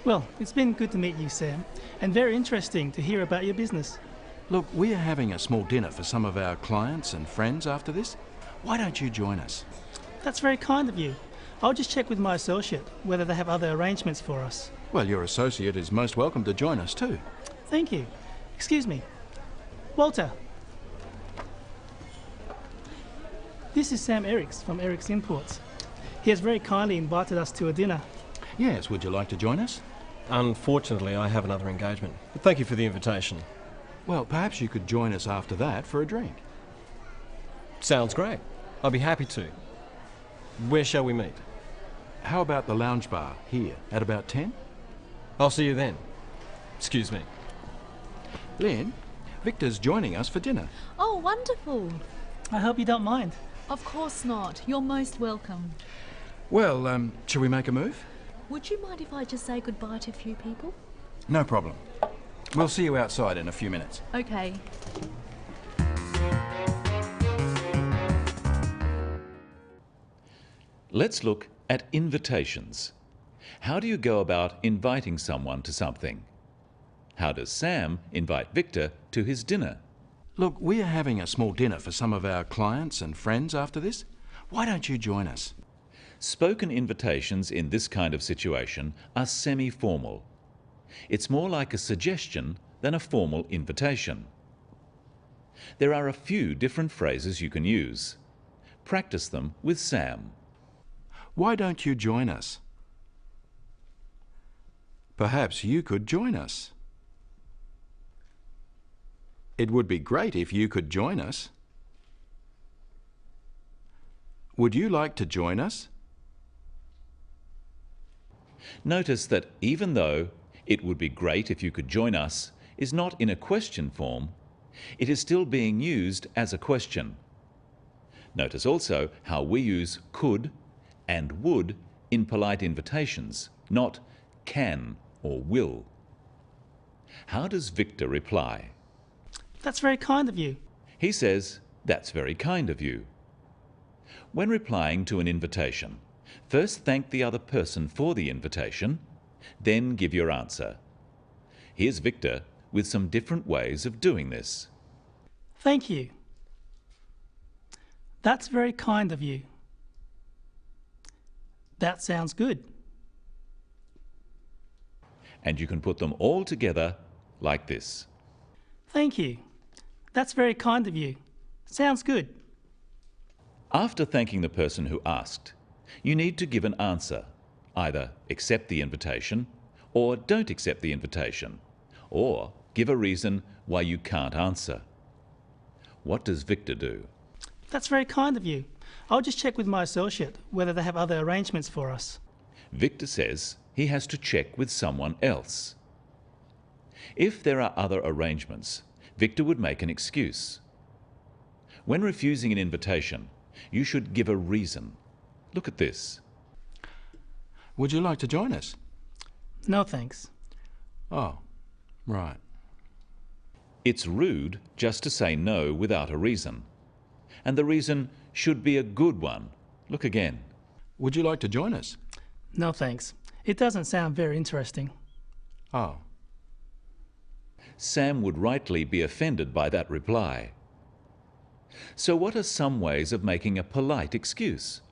Well, it's been good to meet you, Sam, and very interesting to hear about your business. Look, we are having a small dinner for some of our clients and friends after this. Why don't you join us? That's very kind of you. I'll just check with my associate whether they have other arrangements for us. Well, your associate is most welcome to join us too. Thank you. Excuse me. Walter. This is Sam Eriks from Eriks Imports. He has very kindly invited us to a dinner. Yes, would you like to join us? Unfortunately, I have another engagement, but thank you for the invitation. Well, perhaps you could join us after that for a drink. Sounds great. I'll be happy to. Where shall we meet? How about the lounge bar here at about 10? I'll see you then. Excuse me. Lynn, Victor's joining us for dinner. Oh, wonderful. I hope you don't mind. Of course not. You're most welcome. Well, shall we make a move? Would you mind if I just say goodbye to a few people? No problem. We'll see you outside in a few minutes. Okay. Let's look at invitations. How do you go about inviting someone to something? How does Sam invite Victor to his dinner? Look, we are having a small dinner for some of our clients and friends after this. Why don't you join us? Spoken invitations in this kind of situation are semi-formal. It's more like a suggestion than a formal invitation. There are a few different phrases you can use. Practice them with Sam. Why don't you join us? Perhaps you could join us. It would be great if you could join us. Would you like to join us? Notice that even though "it would be great if you could join us" is not in a question form, it is still being used as a question. Notice also how we use could and would in polite invitations, not can or will. How does Victor reply? That's very kind of you. He says, "That's very kind of you." When replying to an invitation, first thank the other person for the invitation, then give your answer. Here's Victor with some different ways of doing this. Thank you. That's very kind of you. That sounds good. And you can put them all together like this. Thank you. That's very kind of you. Sounds good. After thanking the person who asked, you need to give an answer. Either accept the invitation, or don't accept the invitation, or give a reason why you can't answer. What does Victor do? That's very kind of you. I'll just check with my associate whether they have other arrangements for us. Victor says he has to check with someone else. If there are other arrangements, Victor would make an excuse. When refusing an invitation, you should give a reason. Look at this. Would you like to join us? No thanks. Oh, right. It's rude just to say no without a reason. And the reason should be a good one. Look again. Would you like to join us? No thanks. It doesn't sound very interesting. Oh. Sam would rightly be offended by that reply. So what are some ways of making a polite excuse?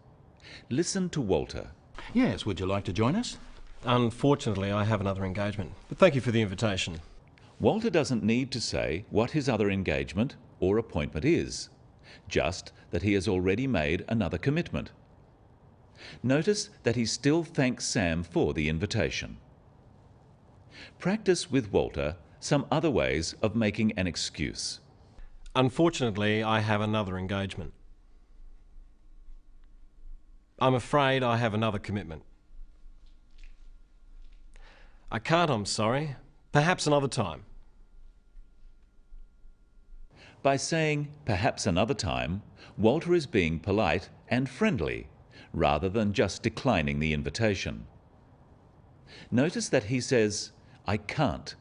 Listen to Walter. Yes, would you like to join us? Unfortunately, I have another engagement, but thank you for the invitation. Walter doesn't need to say what his other engagement or appointment is, just that he has already made another commitment. Notice that he still thanks Sam for the invitation. Practice with Walter some other ways of making an excuse. Unfortunately, I have another engagement. I'm afraid I have another commitment. I can't, I'm sorry. Perhaps another time. By saying perhaps another time, Walter is being polite and friendly rather than just declining the invitation. Notice that he says, "I can't."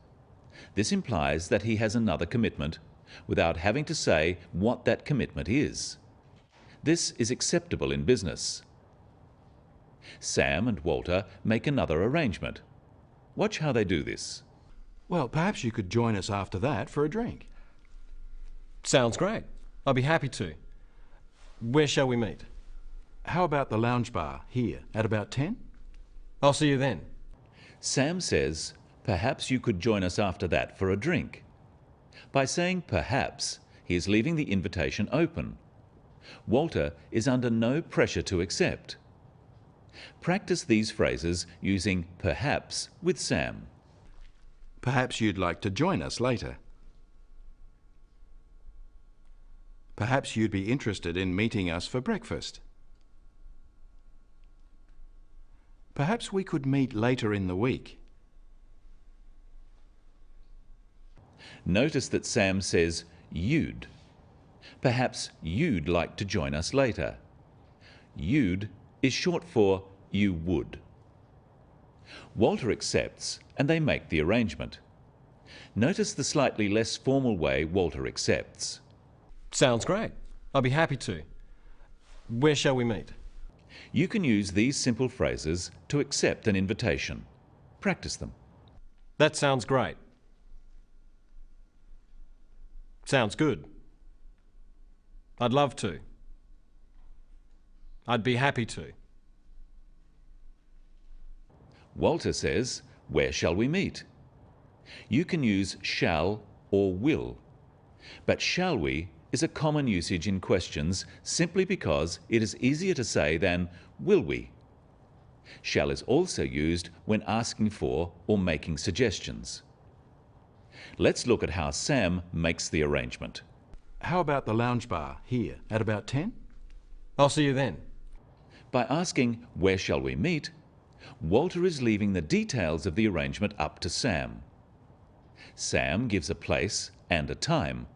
This implies that he has another commitment without having to say what that commitment is. This is acceptable in business. Sam and Walter make another arrangement. Watch how they do this. Well, perhaps you could join us after that for a drink. Sounds great. I'll be happy to. Where shall we meet? How about the lounge bar here at about 10? I'll see you then. Sam says, perhaps you could join us after that for a drink. By saying perhaps, he is leaving the invitation open. Walter is under no pressure to accept. Practice these phrases using perhaps with Sam. Perhaps you'd like to join us later. Perhaps you'd be interested in meeting us for breakfast. Perhaps we could meet later in the week. Notice that Sam says you'd. Perhaps you'd like to join us later. You'd is short for you would. Walter accepts and they make the arrangement. Notice the slightly less formal way Walter accepts. Sounds great. I'll be happy to. Where shall we meet? You can use these simple phrases to accept an invitation. Practice them. That sounds great. Sounds good. I'd love to. I'd be happy to. Walter says, where shall we meet? You can use shall or will, but shall we is a common usage in questions simply because it is easier to say than will we. Shall is also used when asking for or making suggestions. Let's look at how Sam makes the arrangement. How about the lounge bar here at about 10? I'll see you then. By asking where shall we meet, Walter is leaving the details of the arrangement up to Sam. Sam gives a place and a time.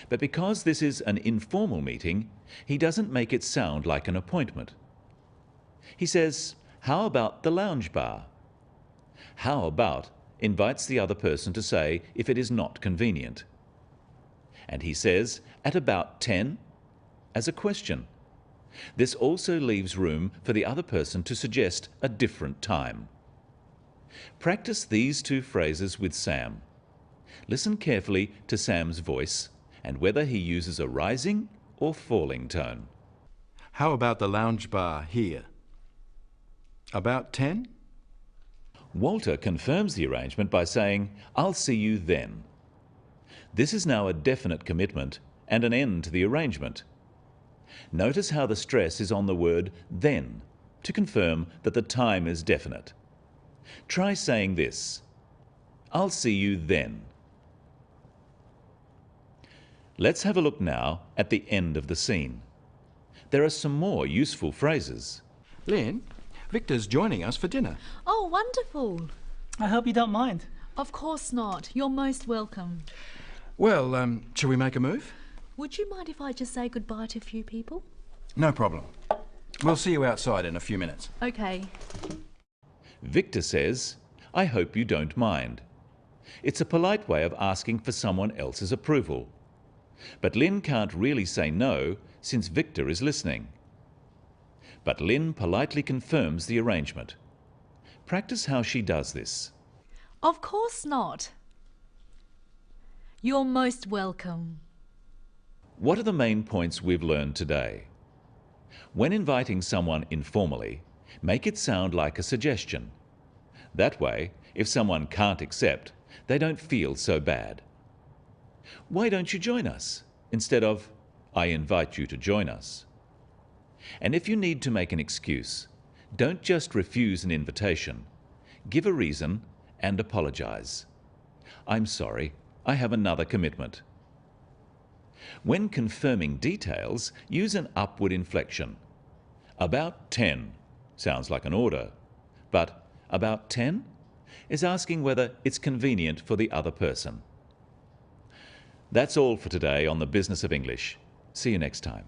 But because this is an informal meeting, he doesn't make it sound like an appointment. He says, how about the lounge bar? How about invites the other person to say if it is not convenient. And he says, at about 10, as a question. This also leaves room for the other person to suggest a different time. Practice these two phrases with Sam. Listen carefully to Sam's voice and whether he uses a rising or falling tone. How about the lounge bar here? About 10? Walter confirms the arrangement by saying, I'll see you then. This is now a definite commitment and an end to the arrangement. Notice how the stress is on the word then to confirm that the time is definite. Try saying this, I'll see you then. Let's have a look now at the end of the scene. There are some more useful phrases. Lynn, Victor's joining us for dinner. Oh, wonderful. I hope you don't mind. Of course not. You're most welcome. Well, shall we make a move? Would you mind if I just say goodbye to a few people? No problem. We'll see you outside in a few minutes. Okay. Victor says, I hope you don't mind. It's a polite way of asking for someone else's approval. But Lynn can't really say no since Victor is listening. But Lynn politely confirms the arrangement. Practice how she does this. Of course not. You're most welcome. What are the main points we've learned today? When inviting someone informally, make it sound like a suggestion. That way, if someone can't accept, they don't feel so bad. Why don't you join us? Instead of, I invite you to join us. And if you need to make an excuse, don't just refuse an invitation. Give a reason and apologize. I'm sorry, I have another commitment. When confirming details, use an upward inflection. About 10 sounds like an order, but about 10 is asking whether it's convenient for the other person. That's all for today on the Business of English. See you next time.